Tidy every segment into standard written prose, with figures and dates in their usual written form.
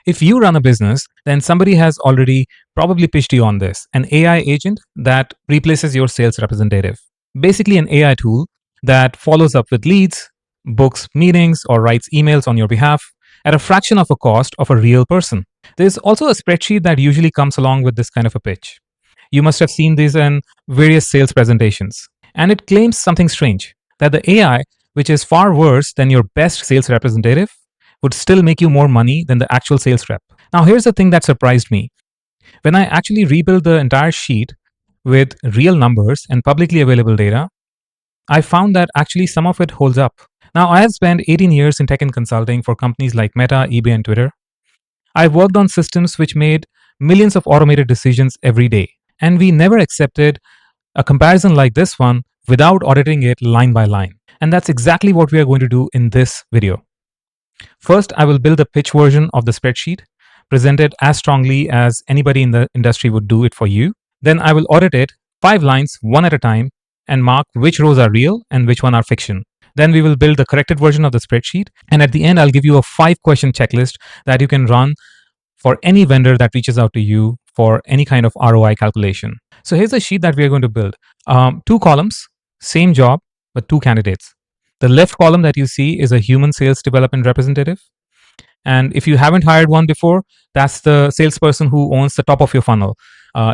If you run a business, then somebody has already probably pitched you on this, an AI agent that replaces your sales representative. Basically, an AI tool that follows up with leads, books meetings, or writes emails on your behalf at a fraction of a cost of a real person. There's also a spreadsheet that usually comes along with this kind of a pitch. You must have seen these in various sales presentations. And it claims something strange, that the AI, which is far worse than your best sales representative, would still make you more money than the actual sales rep. Now, here's the thing that surprised me. When I actually rebuilt the entire sheet with real numbers and publicly available data, I found that actually some of it holds up. Now, I have spent 18 years in tech and consulting for companies like Meta, eBay, and Twitter. I've worked on systems which made millions of automated decisions every day, and we never accepted a comparison like this one without auditing it line by line. And that's exactly what we are going to do in this video. First, I will build a pitch version of the spreadsheet, present it as strongly as anybody in the industry would do it for you. Then I will audit it 5 lines, one at a time, and mark which rows are real and which one are fiction. Then we will build the corrected version of the spreadsheet. And at the end, I'll give you a 5-question checklist that you can run for any vendor that reaches out to you for any kind of ROI calculation. So here's the sheet that we are going to build. 2 columns, same job, but 2 candidates. The left column that you see is a human sales development representative. And if you haven't hired one before, that's the salesperson who owns the top of your funnel.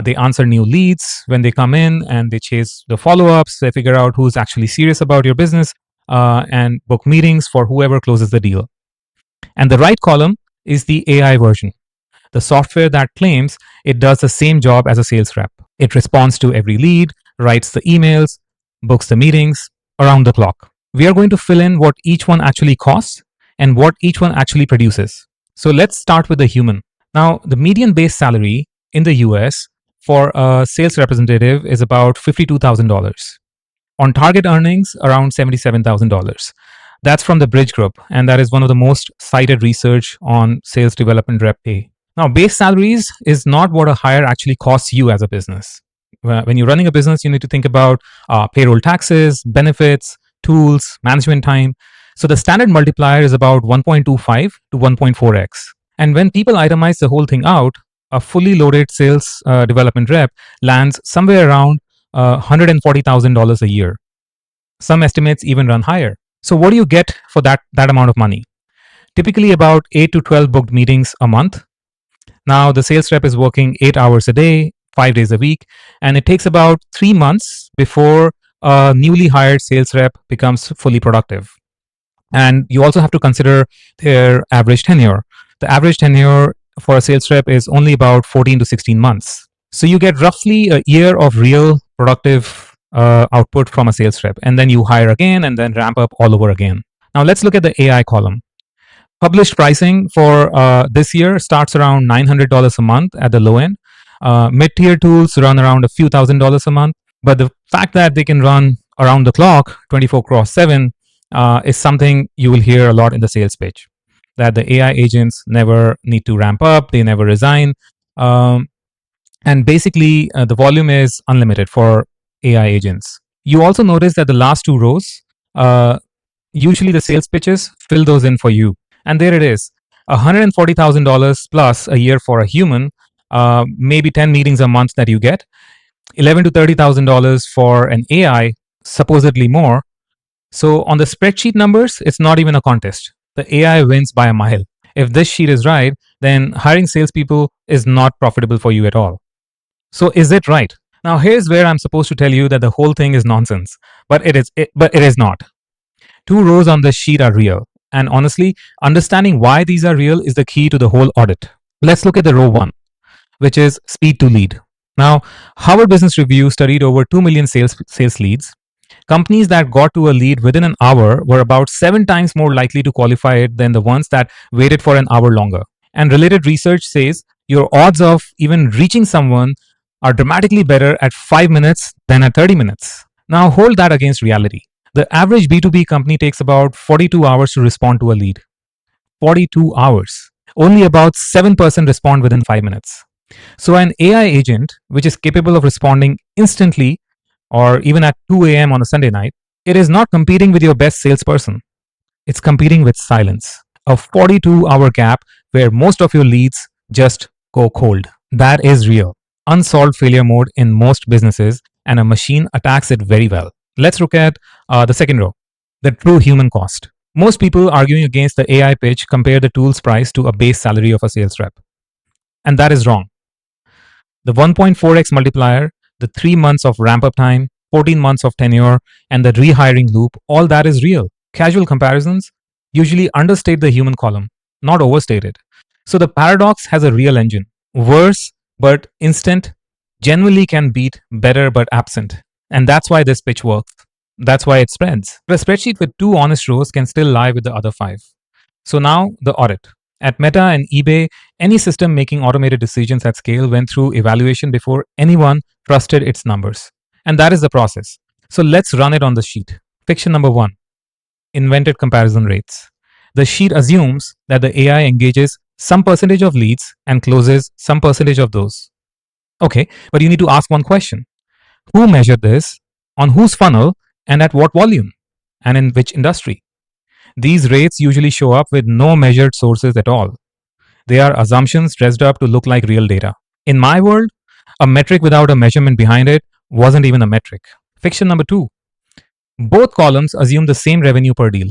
They answer new leads when they come in, and they chase the follow-ups. They figure out who's actually serious about your business and book meetings for whoever closes the deal. And the right column is the AI version, the software that claims it does the same job as a sales rep. It responds to every lead, writes the emails, books the meetings around the clock. We are going to fill in what each one actually costs and what each one actually produces. So let's start with the human. Now, the median base salary in the US for a sales representative is about $52,000. On target earnings, around $77,000. That's from the Bridge Group, and that is one of the most cited research on sales development rep pay. Now, base salaries is not what a hire actually costs you as a business. When you're running a business, you need to think about payroll taxes, benefits, tools, management time. So the standard multiplier is about 1.25 to 1.4x. And when people itemize the whole thing out, a fully loaded sales development rep lands somewhere around $140,000 a year. Some estimates even run higher. So what do you get for that amount of money? Typically about 8 to 12 booked meetings a month. Now the sales rep is working 8 hours a day, 5 days a week, and it takes about 3 months before a newly hired sales rep becomes fully productive. And you also have to consider their average tenure. The average tenure for a sales rep is only about 14 to 16 months. So you get roughly a year of real productive output from a sales rep, and then you hire again and then ramp up all over again. Now let's look at the AI column. Published pricing for this year starts around $900 a month at the low end. Mid-tier tools run around a few $1,000s a month. But the fact that they can run around the clock, 24/7, is something you will hear a lot in the sales pitch. That the AI agents never need to ramp up, they never resign. And basically, the volume is unlimited for AI agents. You also notice that the last 2 rows, usually the sales pitches fill those in for you. And there it is, $140,000 plus a year for a human, maybe 10 meetings a month that you get, $11,000 to $30,000 for an AI, supposedly more. So on the spreadsheet numbers, it's not even a contest. The AI wins by a mile. If this sheet is right, then hiring salespeople is not profitable for you at all. So is it right? Now here's where I'm supposed to tell you that the whole thing is nonsense, but it is not. 2 rows on this sheet are real. And honestly, understanding why these are real is the key to the whole audit. Let's look at the row 1, which is speed to lead. Now, Harvard Business Review studied over 2 million sales leads. Companies that got to a lead within an hour were about 7 times more likely to qualify it than the ones that waited for an hour longer. And related research says your odds of even reaching someone are dramatically better at 5 minutes than at 30 minutes. Now hold that against reality. The average B2B company takes about 42 hours to respond to a lead. 42 hours. Only about 7% respond within 5 minutes. So an AI agent, which is capable of responding instantly or even at 2 a.m. on a Sunday night, it is not competing with your best salesperson. It's competing with silence. A 42-hour gap where most of your leads just go cold. That is real. Unsolved failure mode in most businesses, and a machine attacks it very well. Let's look at the second row, the true human cost. Most people arguing against the AI pitch compare the tool's price to a base salary of a sales rep. And that is wrong. The 1.4x multiplier, the 3 months of ramp up time, 14 months of tenure, and the rehiring loop, all that is real. Casual comparisons usually understate the human column, not overstate it. So the paradox has a real engine. Worse but instant genuinely can beat better but absent. And that's why this pitch works. That's why it spreads. But a spreadsheet with 2 honest rows can still lie with the other 5. So now the audit. At Meta and eBay, any system making automated decisions at scale went through evaluation before anyone trusted its numbers. And that is the process. So let's run it on the sheet. Fiction number 1, invented comparison rates. The sheet assumes that the AI engages some percentage of leads and closes some percentage of those. Okay, but you need to ask one question. Who measured this? On whose funnel? And at what volume? And in which industry? These rates usually show up with no measured sources at all. They are assumptions dressed up to look like real data. In my world, a metric without a measurement behind it wasn't even a metric. Fiction number 2. Both columns assume the same revenue per deal.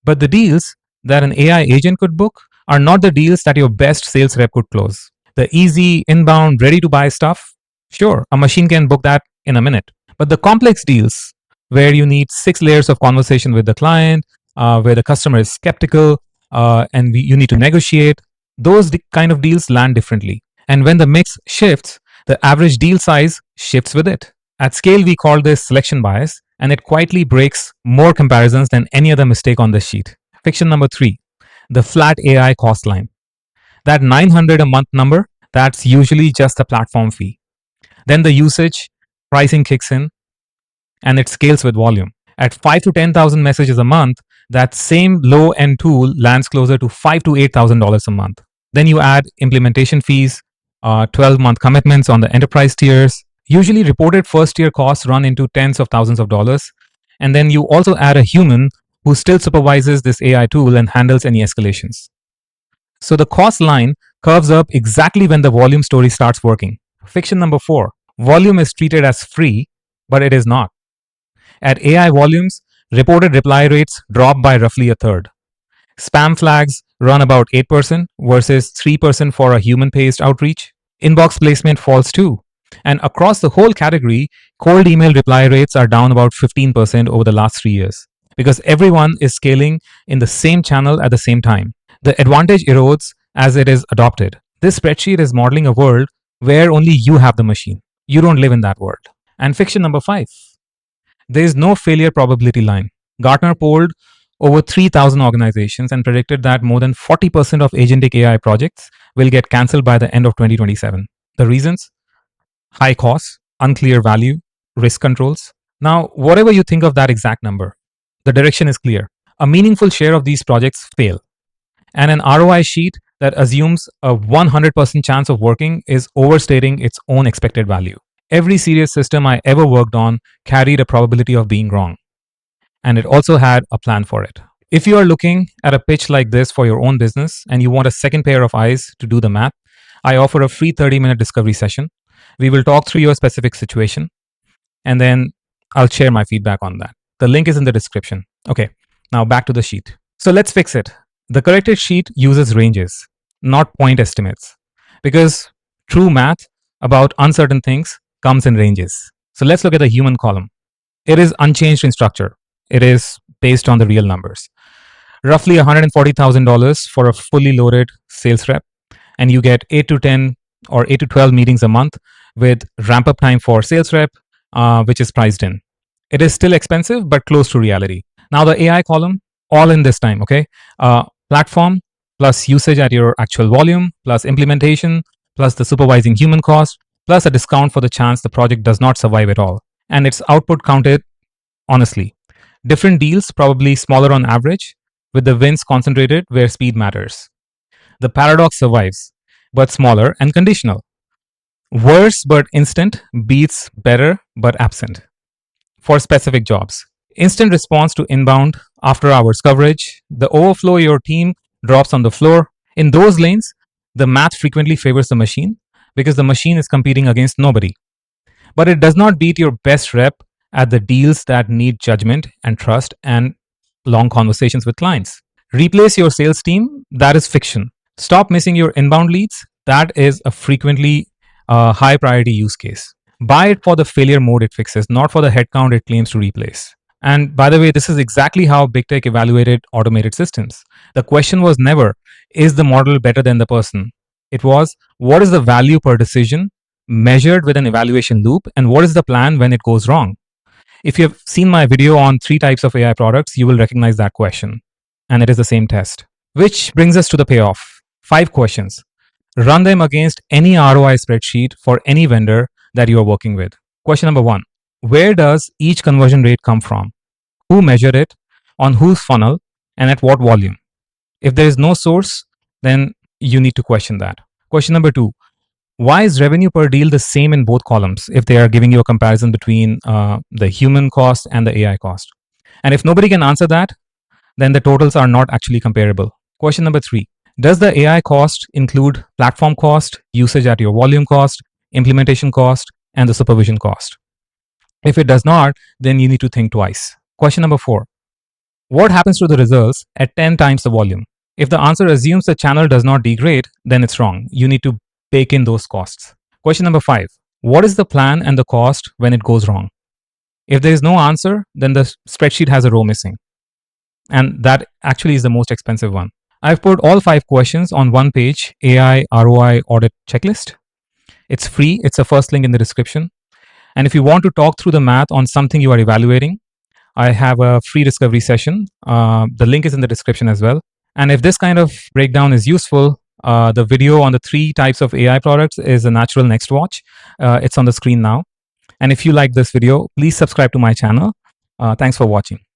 But the deals that an AI agent could book are not the deals that your best sales rep could close. The easy, inbound, ready to buy stuff, sure, a machine can book that in a minute. But the complex deals, where you need 6 layers of conversation with the client, where the customer is skeptical and you need to negotiate, those kind of deals land differently. And when the mix shifts, the average deal size shifts with it. At scale, we call this selection bias, and it quietly breaks more comparisons than any other mistake on this sheet. Fiction number 3, the flat AI cost line. That 900 a month number, that's usually just the platform fee. Then the usage pricing kicks in and it scales with volume. At 5 to 10,000 messages a month, that same low end tool lands closer to $5,000 to $8,000 a month. Then you add implementation fees, 12-month commitments on the enterprise tiers. Usually reported first year costs run into tens of thousands of dollars. And then you also add a human who still supervises this AI tool and handles any escalations. So the cost line curves up exactly when the volume story starts working. Fiction number 4, volume is treated as free, but it is not. At AI volumes, reported reply rates drop by roughly a third. Spam flags run about 8% versus 3% for a human-paced outreach. Inbox placement falls too. And across the whole category, cold email reply rates are down about 15% over the last 3 years because everyone is scaling in the same channel at the same time. The advantage erodes as it is adopted. This spreadsheet is modeling a world where only you have the machine. You don't live in that world. And fiction number 5. There is no failure probability line. Gartner polled over 3,000 organizations and predicted that more than 40% of agentic AI projects will get cancelled by the end of 2027. The reasons? High costs, unclear value, risk controls. Now, whatever you think of that exact number, the direction is clear. A meaningful share of these projects fail. And an ROI sheet that assumes a 100% chance of working is overstating its own expected value. Every serious system I ever worked on carried a probability of being wrong. And it also had a plan for it. If you are looking at a pitch like this for your own business and you want a second pair of eyes to do the math, I offer a free 30-minute discovery session. We will talk through your specific situation and then I'll share my feedback on that. The link is in the description. Okay, now back to the sheet. So let's fix it. The corrected sheet uses ranges, not point estimates, because true math about uncertain things comes in ranges. So let's look at the human column. It is unchanged in structure. It is based on the real numbers. Roughly $140,000 for a fully loaded sales rep, and you get 8 to 10 or 8 to 12 meetings a month with ramp up time for sales rep, which is priced in. It is still expensive, but close to reality. Now the AI column, all in this time, okay? Platform plus usage at your actual volume, plus implementation, plus the supervising human cost, plus a discount for the chance the project does not survive at all. And its output counted honestly. Different deals, probably smaller on average, with the wins concentrated where speed matters. The paradox survives, but smaller and conditional. Worse but instant beats better but absent. For specific jobs, instant response to inbound after hours coverage, the overflow your team drops on the floor, In those lanes, the math frequently favors the machine because the machine is competing against nobody. But it does not beat your best rep at the deals that need judgment and trust and long conversations with clients. Replace your sales team, that is fiction. Stop missing your inbound leads, that is a frequently high priority use case. Buy it for the failure mode it fixes, not for the headcount it claims to replace. And by the way, this is exactly how big tech evaluated automated systems. The question was never, is the model better than the person? It was, what is the value per decision measured with an evaluation loop, and what is the plan when it goes wrong? If you have seen my video on 3 types of AI products, you will recognize that question. And it is the same test. Which brings us to the payoff. 5 questions. Run them against any ROI spreadsheet for any vendor that you are working with. Question number 1. Where does each conversion rate come from? Who measured it? On whose funnel? And at what volume? If there is no source, then you need to question that. Question number 2. Why is revenue per deal the same in both columns if they are giving you a comparison between the human cost and the AI cost? And if nobody can answer that, then the totals are not actually comparable. Question number 3. Does the AI cost include platform cost, usage at your volume cost, implementation cost, and the supervision cost? If it does not, then you need to think twice. Question number 4. What happens to the results at 10 times the volume? If the answer assumes the channel does not degrade, then it's wrong. You need to bake in those costs. Question number 5. What is the plan and the cost when it goes wrong? If there is no answer, then the spreadsheet has a row missing. And that actually is the most expensive one. I've put all 5 questions on one page, AI ROI audit checklist. It's free. It's the first link in the description. And if you want to talk through the math on something you are evaluating, I have a free discovery session. The link is in the description as well. And if this kind of breakdown is useful, the video on the 3 types of AI products is a natural next watch. It's on the screen now. And if you like this video, please subscribe to my channel. Thanks for watching.